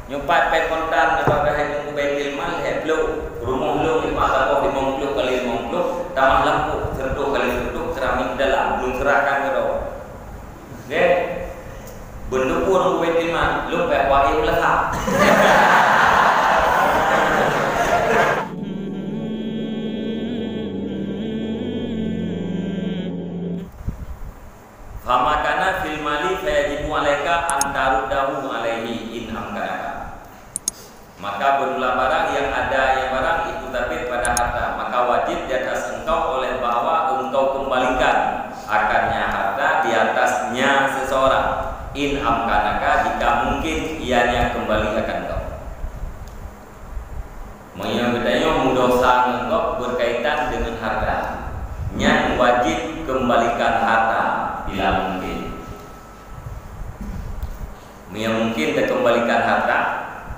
nyumpat pen kontan apa bahaya mobil mal heblo rumah lu 50 kali 50 tambah lampu 100 kali 100 keramik dalam belum serahkan ke ro. Okey. Bentuk pun mobil mal lu pe wae belakang. Famakana fil mali fayajibu alaika antarudahu alaihi in amkanaka. Maka berulah barang yang ada yang barang itu terbit pada harta, maka wajib di atas engkau oleh bahwa engkau kembalikan akannya harta di atasnya seseorang in amkanaka jika mungkin ianya kembali akan engkau. Mengenai mudosa engkau berkaitan dengan harta, yang wajib kembalikan harta bila mungkin. Yang mungkin kembalikan harta,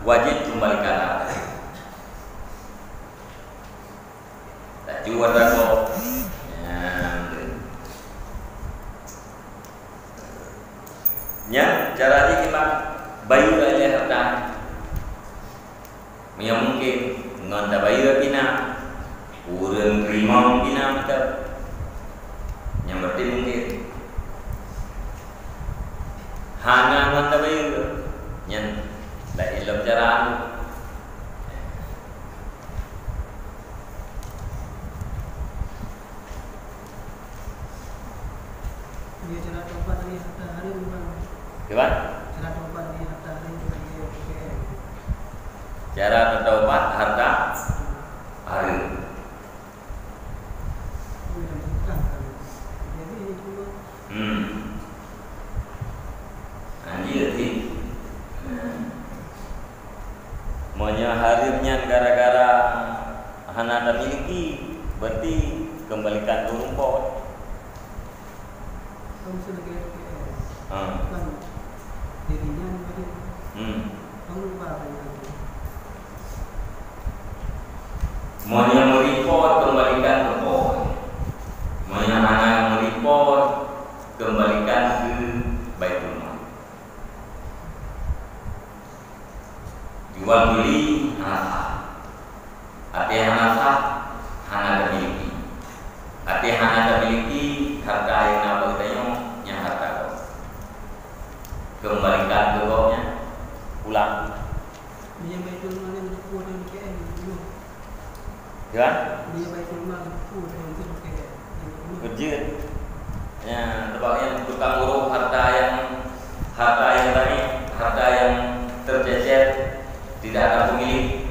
wajib kembalikan harta. Tak jual rago. Nya cara kita bayu oleh harta. Yang mungkin ngonda bayu pina, urang rimau pina kita. Yang berarti mungkin hanya ngonda bayu nyen la ilmu cara dia cara tempat ni harta hari bukan. Gimana? Cara tempat ni harta hari bukan. Cara bertaubat harta hari. Anjir Maunya harimnya gara-gara hana ada miliki, berarti kembalikan ke rumput. Kamu sudah kan dirinya berarti. Kamu lupa apa yang Maunya meripot kembalikan ke rumput. Maunya hana meripot kembalikan ke Baitul Mal. Jual beli hanasah. Arti hanasah hana miliki. Arti hana miliki harta yang apa katanya yang harta kau. Kembalikan ke kau-nya pulang. dia Baitul Mal yang berkuah dengan KM dulu. Ya? Dia Baitul Mal berkuah dengan KM. Kerja. Ya, tebaknya tukang urus harta yang tadi, harta yang tercecer tidak ada pemilik.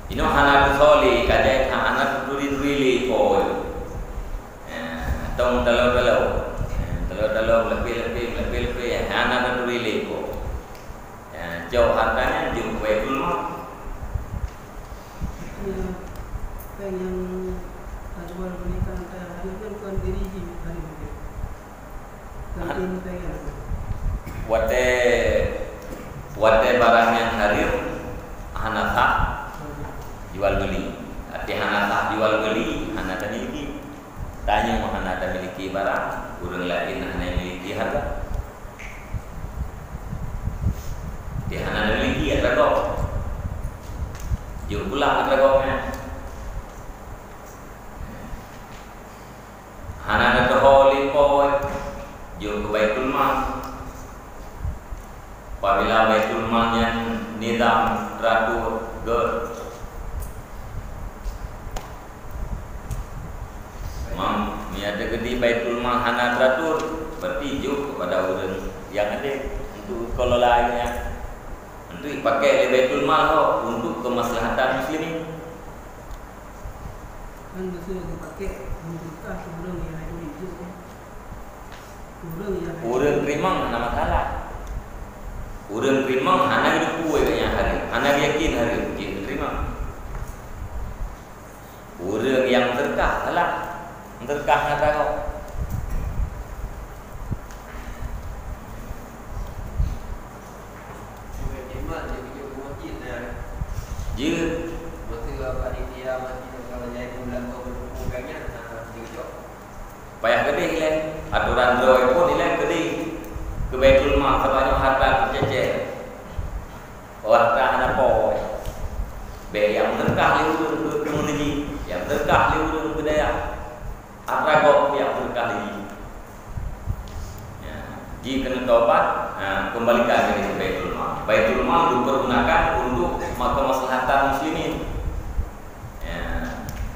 Ini hana soli kajai hana duri ko. Tong dalau lebih hana duri ko. Jauh hartanya jauh Baitul Mal. Yang jual belikan hari itu bukan diri hari itu. Kantin pengen. Wate barang yang harir hanata jual beli. Arti hanata jual beli hanata miliki. Tanya mau hanata miliki barang, urang lain hana miliki harta. Dia hana miliki ada kok. Jauh pulang ada koknya. Hana ada holi poet. Jauh ke Baitul Mal. Apabila Baitul Mal yang nizam teratur ada gede Baitul Mal hana teratur berarti juk kepada orang yang ada untuk kelolaannya untuk dipakai oleh Baitul Mal untuk kemaslahatan muslimin. Kan betul dipakai untuk orang yang ada di situ. Orang primang hana masalah. Orang primang hana hidup kuat yang hari, hana yakin hari dia terima. Orang yang terkah salah, terkah hana tahu. Dia betul apa dia masih kalau jadi bulan kau berhubungnya diucap. Payah gede hilang aturan doi pun hilang gede ke Baitul Mal sebanyak harta tercecer. Oh kembalikan ke Baitul Mal. Baitul Mal dipergunakan untuk kemaslahatan muslimin. Ya,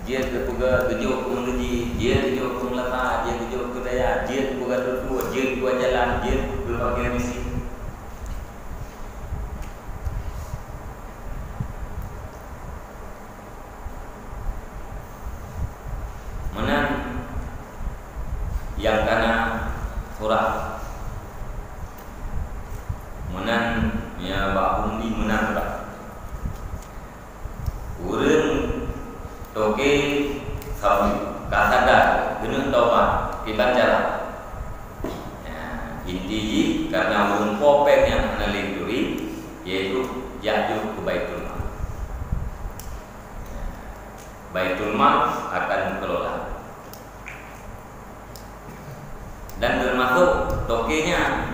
dia kepuga kejuk mengaji, dia kejuk melata, dia kejuk kedaya, dia kepuga tertua, dia kepuga jalan, dia berbagai misi. Menang yang kana surah menang ya bahum di menang tak urang toke sabu kasada guna taubat dibaca ya, inti karena urang popeng yang analinduri yaitu Ya'juj ke Baitul Mal. Baitul Mal akan dikelola dan termasuk tokenya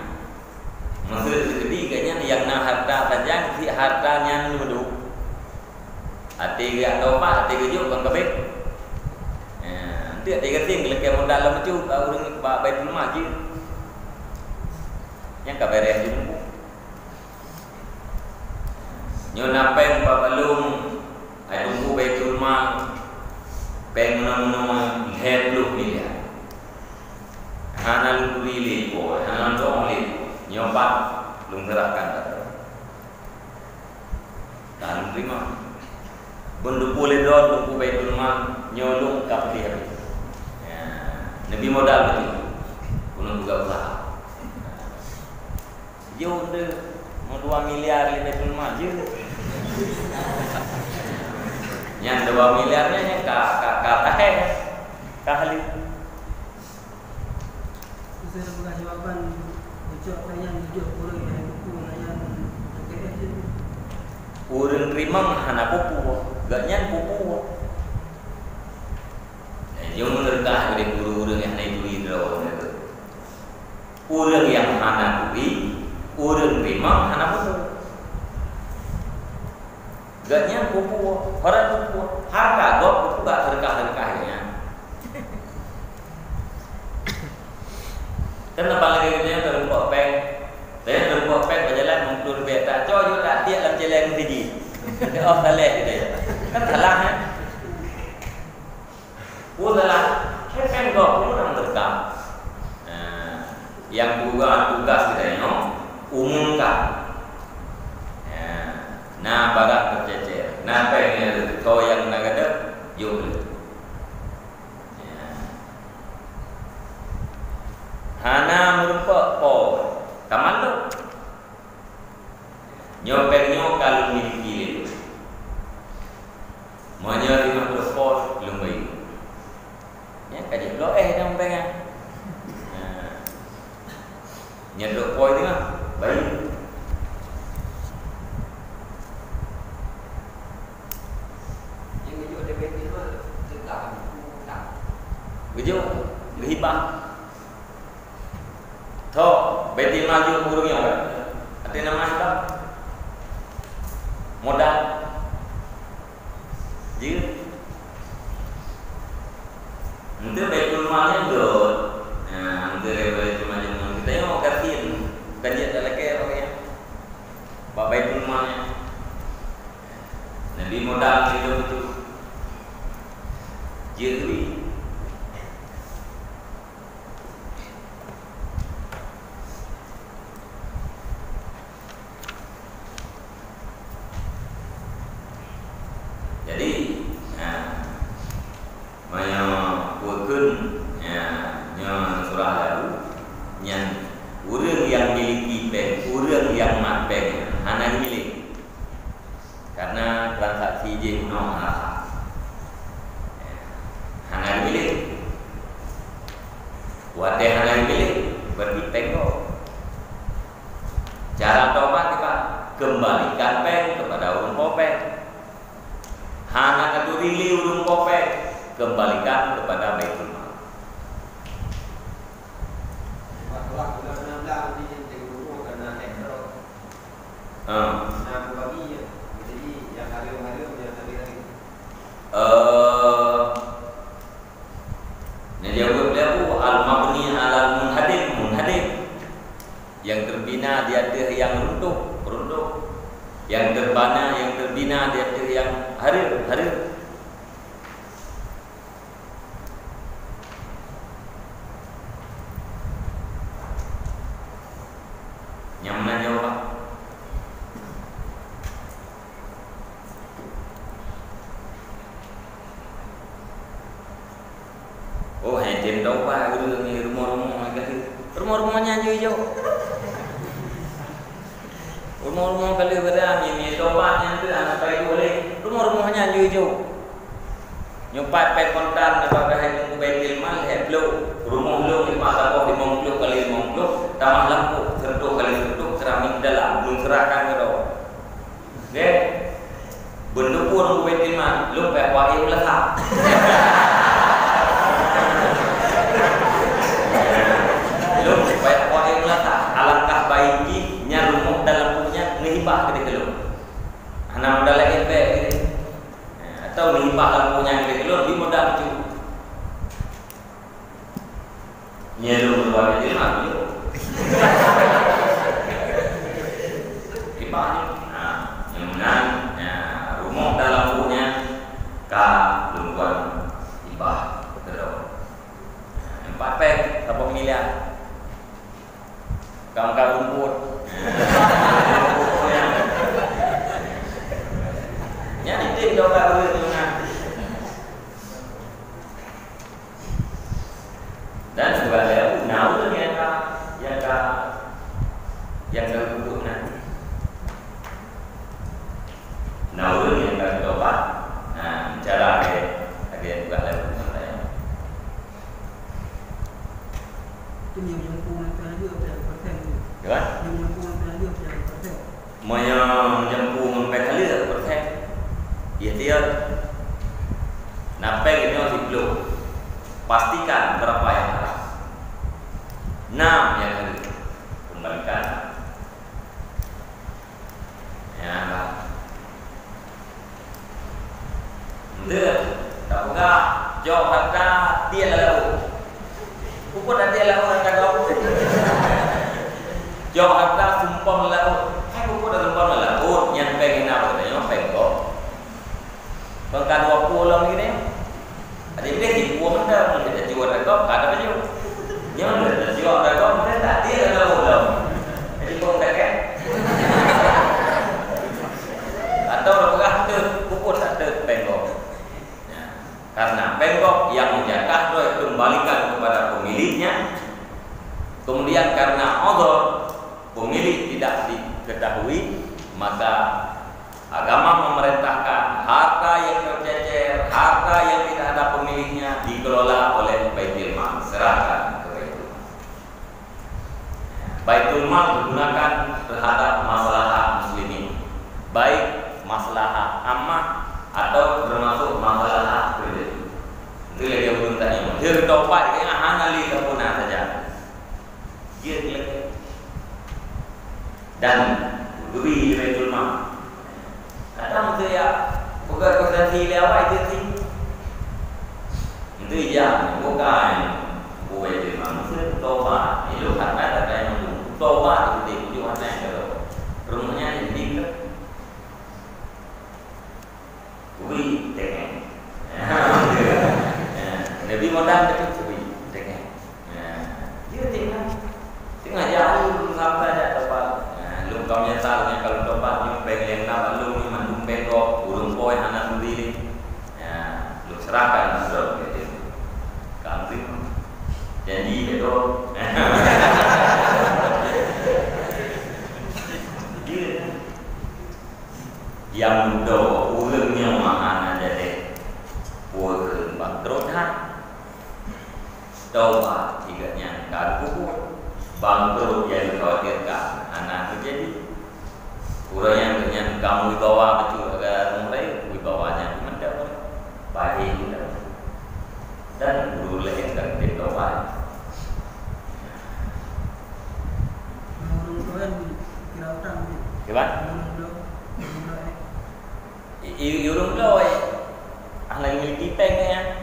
Mesir ketiganya yang na harta saja si hartanya nuduh ati gak dopa ati gejuk bang kabeh nanti ati geting leke modal mecu urang ba Baitul Mal je yang kabere dulu nyo napeng babalung ai tunggu Baitul Mal peng nono 20 miliar hana luri lipo hana dong lipo nyobat lung gerakan dan terima bundu pulih don buku Baitul Mal nyolong kapti habis ya nabi modal betul kuno juga usaha jauh deh mau 2 miliar di Baitul Mal je yang 2 miliarnya yang kahali Saya buka jawaban ucap yang jujur orang yang buku yang KS je. Urang terima hana pupu, gaknya pupu. Yang menerkah dari urang yang naik turi draw. Urang yang hana turi, urang terima hana pupu. Gaknya pupu, orang pupu, harta gak pupu gak terkah-terkahnya. Kenapa lagi kita terlupa peng? Saya terlupa peng berjalan mengkulur beta. Coba tak dia dalam jalan biji. Oh salah kita ya. Kan salah kan? Salah. Peng kok kurang terekam. Yang tugas kita ini umumkan. Nah barang tercecer. Nah peng kau yang nak ada yuk. Hana merupakan por kamando nyopengnya kalau miliki itu maunya lima por lumbai ya kaji lo yang pengen nyedok poin itu mah baik yang gejuk DPT mah tegak tak gejuk hibah Tho, Baitul Mal juga burungnya kan? Ada nama apa? Modal. Jadi, nanti Baitul Malnya dot. Nah, nanti Baitul Malnya kita yang mau katiin, kajian ada lagi orangnya. Pak Baitul Malnya. Nanti modal itu betul. Jadi. Jadi, maya wakun, surah lalu, yang urang yang miliki peng, urang yang mat peng, hana milik, karena transaksi je no hana milik, wate hana milik, berarti pengko. Cara tobat kita kembalikan peng kepada urang popeng. Hana kadurili urung popek kembalikan kepada Baitul Mal. Waktu bulan 16 ni yang dulu kena netro. Nah, bagi ya. Jadi yang hari-hari yang hari-hari. Nah jawab dia al-mabni alal munhadim yang terbina di atas hati yang runtuh, yang terbana, yang terbina di hati yang harir. Yang mana jawab? Oh, hanya tahu apa guru ni rumah-rumah kali. Rumah-rumahnya hijau. Rumah-rumah kali berada ni tobatnya tu anak baik boleh. Rumah-rumahnya hijau. Nyupat pe kontan apa bahaya Baitul Mal heblo. Rumah lu 50 kali 50, tambah lampu 100 kali 100, keramik dalam belum serahkan ke dah. Okey. Benda pun Baitul Mal, lu pe wae letak. Supaya orang yang meletak alangkah baiknya rumah dalam punya ngehibah ke dia anak muda lagi baik gitu. Atau ngehibah dalam punya ke dia lebih mudah tu nyelu keluar dia mah tu hibahnya yang rumah dalam punya ka lungguan hibah terus 4 pek berapa miliar kaum-kaum rumput. Yang itu doa berdoa. Dan sebaliknya, naul yang terkumpulnya. Naul yang terdoa. Nah, bicara ada juga lagi saya. Itu yang jempuan pelajar berapa persen? Kan? Yang jempuan pelajar berapa persen? Menyambung pelajar persen. Ya dia. Nape ini masih belum. Pastikan berapa yang harus. 6 yang harus kembalikan. Ya. Betul. Tak buka. Jawab kata dia lalu. Puput nanti lalu nak kau. Jawab kata sumpah lalu. Hai puput dah sumpah lalu. Yang pengen apa katanya? Pengen kau. Bangkan 20 lah begini. Ada dia di buah benda. Kita jual rekod. Ada baju. Yang ada jual rekod. Kita tak dia lalu. Jadi kau tak kan? Atau orang tu puput tak ada pengen. Karena pengkop yang menjaga itu kembalikan kepada pemiliknya. Kemudian karena odor pemilik tidak diketahui, maka agama memerintahkan harta yang tercecer, harta yang tidak ada pemiliknya dikelola oleh Baitul Mal, serahkan ke Baitul Mal. Baitul Mal digunakan terhadap masalah muslimin, baik masalah ammah atau termasuk masalah kredit. Itu dia belum tanya. Dia tobat ke anali kapuna saja. Dia lagi. Dan duri Baitul Mal. Kadang tu ya bukan konsensi lewat itu sih. Itu ya bukan Baitul Mal. Mesti tobat. Itu karena ada yang tobat itu tujuan yang rumahnya jadi Wih, dengan Nabi modal itu wih, dengan dia tengah jauh sampai ada tempat. Lu kau nyesalnya kalau tempat nyumpeng yang nak lu ni mandum bengkok, burung koi anak sendiri. Lu serahkan sudah gitu. Kantin. Jadi itu. Yang muda ulangnya mana jadi ulang bangkrut taubat tiganya kaku bangkrut yang dikhawatirkan anak terjadi orang yang dengan kamu dibawa kecil agar mulai dibawanya mendapat baik dan guru lain dan taubat. Orang kira utang. Gimana? Yung loy ang memiliki pengnya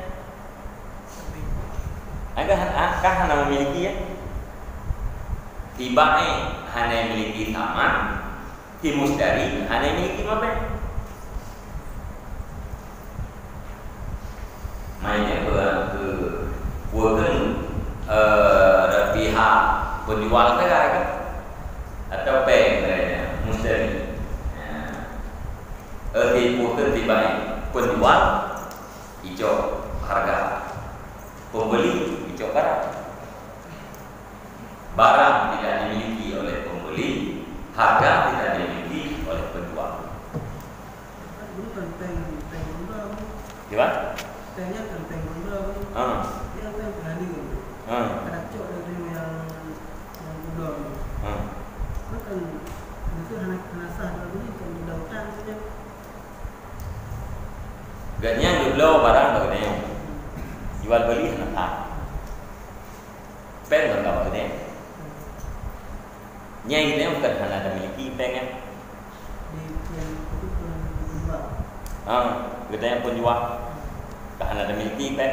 agak memiliki ya tibae hanya miliki taman, ti musdari hanya miliki mabek. Mainnya ke bukan pihak penjual kan atau bank musdari. Di bukan tibae penjual hijau harga, pembeli hijau barang tidak dimiliki oleh pembeli, harga tidak dimiliki oleh penjual. Gimana? Tanya tentang benda yang berani ada cok dari yang muda kan itu hanya sah dari kan dautan saja gaknya dulu barang begini jual beli hendak pen enggak begini nyai ini bukan hanya ada miliki pengen kita yang penjual kan ada miliki pen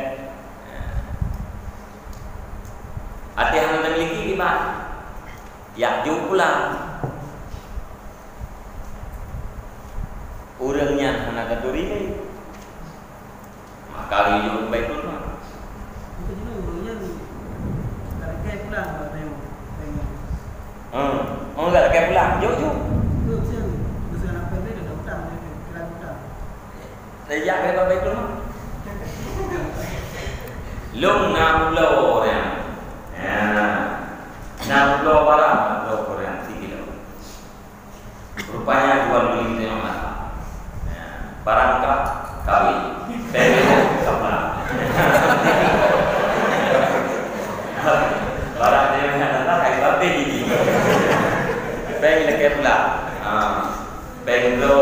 ada yang ada miliki di mana yang jauh pulang orangnya hanya keturi maka hidup baik tu mah itu juga orangnya kalau kayak pulang apa enggak kayak pulang jauh itu bisa apa dia dah hutang dia kira hutang sejak kita baik tu mah lung nam lo orang nam lo barang lo orang sikit rupanya jual beli itu yang mana barang kah kawin pengen sama barang dia mana kayak apa ini pengen lagi pula pengen lo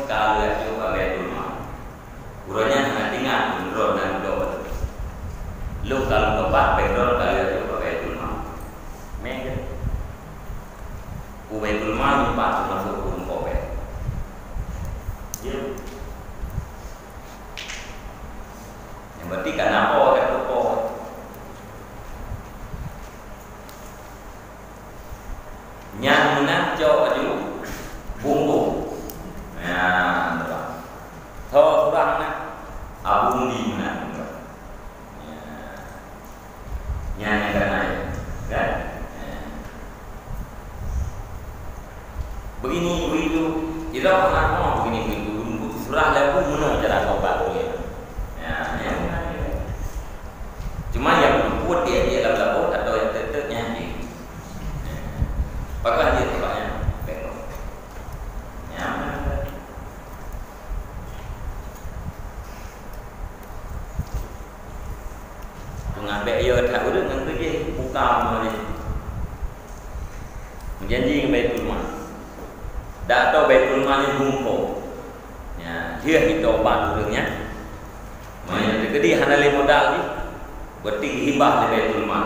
kalau itu pakai rumah urutnya hanya tinggal urut dan urut lu kalau tempat pengen kalau itu pakai rumah mega ubah rumah lupa masuk kurung kopi berarti kenapa orang lupa yang menanjau aja bumbu thô kurang abung di mana yang kan kan begini begitu kita pernah ngomong begini begitu surah lagu mana cara kau baru ya cuma yang buat dia lagu atau yang tetapnya pakai dia tebaknya belok mengambil ia tak udah dengan dia buka mana menjanji dengan Baitul Mal dah tahu Baitul Mal ni bungko dia itu obat orangnya mana dia hanya modal ni berarti hibah di Baitul Mal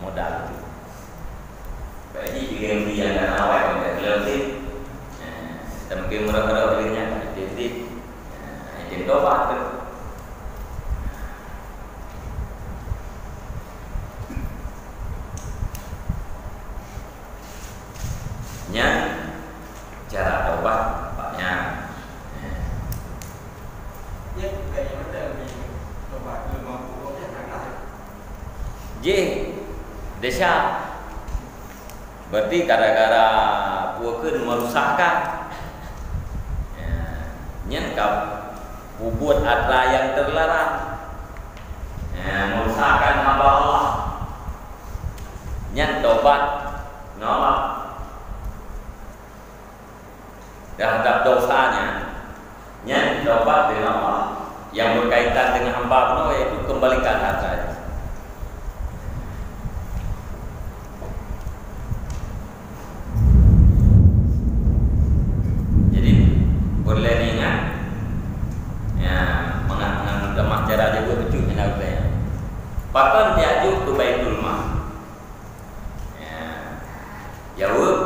modal itu bagi yang dia dan awal lebih mungkin murah-murah belinya jadi tobat nya cara tobat bapaknya ya kayak mana ni tobat 50 nya tak J desa berarti gara-gara puakeun merusakkan nyen kau buat atra yang terlarang merusakkan hamba Allah nyen tobat nolak terhadap dosanya nyen tobat dari Allah yang berkaitan dengan hamba Allah yaitu kembalikan hartanya. Boleh ingat ya menganggap lemah cara dia buat betul hendak saya bahkan diajuk ke Baitul Mal jawab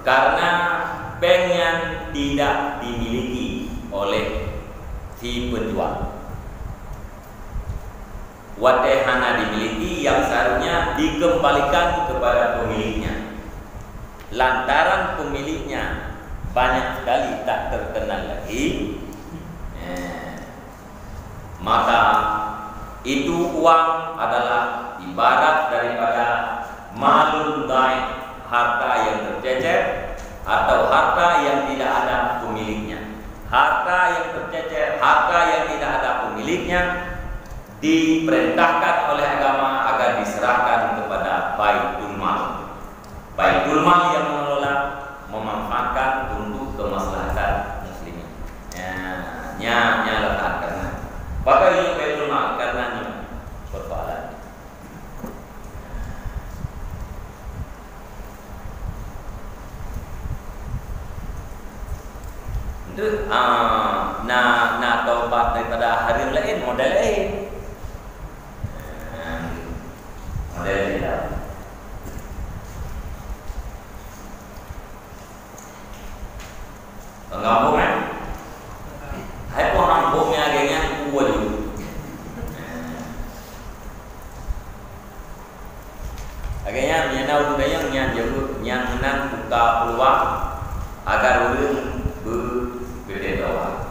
karena pengen tidak dimiliki oleh si penjual wadehana dimiliki yang seharusnya dikembalikan kepada pemiliknya. Lantaran pemiliknya banyak sekali tak terkenal lagi, maka itu uang adalah ibarat daripada malun dain, harta yang tercecer atau harta yang tidak ada pemiliknya. Harta yang tercecer, harta yang tidak ada pemiliknya diperintahkan oleh agama agar diserahkan kepada Baitul Mal. Baitul Mal yang mengelola, memanfaatkan untuk kemaslahatan muslimin. Nya letak karena pakai ini Baitul Mal karena persoalan. Itu nah taubat daripada hari lain model lain. Model lain. Pengampung kan? Hai pengampungnya agaknya kuat juga. Agaknya menyenau budaya yang menang buka peluang agar orang berbeda.